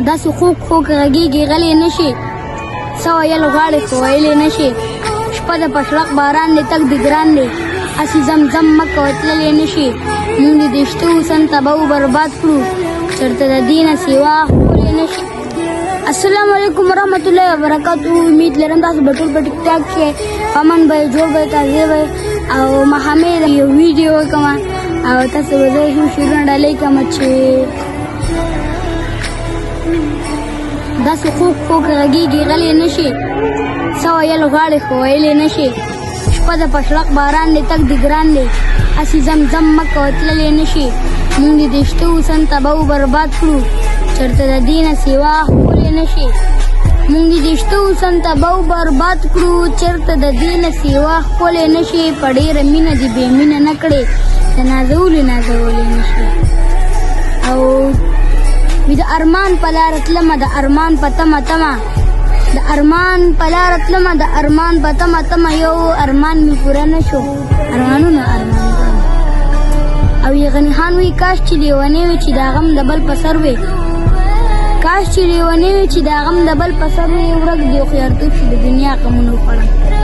داسې خوږ خوږ غږېږي غلی نه شي څه ویل غواړې خو ویلی نه شي شپه د پشلق باران دی تګ د ګران دی هسې زمزم مه کوه تللی نه شي مونږ د دشته حسن تباه برباد کړو چېرته د دې نه سوا ښکلی نه شي. السلام علیکم ورحمت الله وبرکاتو. امید لرم تاسو به ټول په ټیک ټاک کې امن به جوړ به تازه به او ماښامې یو ویډیو وکړم او تاسو به زه شعرونه ډالۍ کړم چې داسې خوږ خوږ غږېږي غلی نه شي څه ویل غواړې خو ویلی نه شي شپه د پشلق باران دی تګ د ګران دی هسې زمزم مه کوه تللی نه شي مونږ د دشته حسن تباه برباد کړو چېرته د دې نه سوا ښکلی نه شي مونږ د دشته حسن تباه برباد کړو چېرته د دې نه سوا ښکلی نه شي په ډېره مینه دې بې مینه نه کړې د نازولې نازولی نه شي او د ارمان په لاره تلمه د ارمان په تمه تمه د ارمان په لاره تلمه د ارمان په تمه تمه یو ارمان مې پوره نه شو ارمانونه او یغني خان وی کاش چې لیونی وي چې دا غم د بل په سر وي کاش چې لیونی وي چې دا غم د بل په سر وي ورک دی خو یارتوب چې د دنیا غمونه وخوړم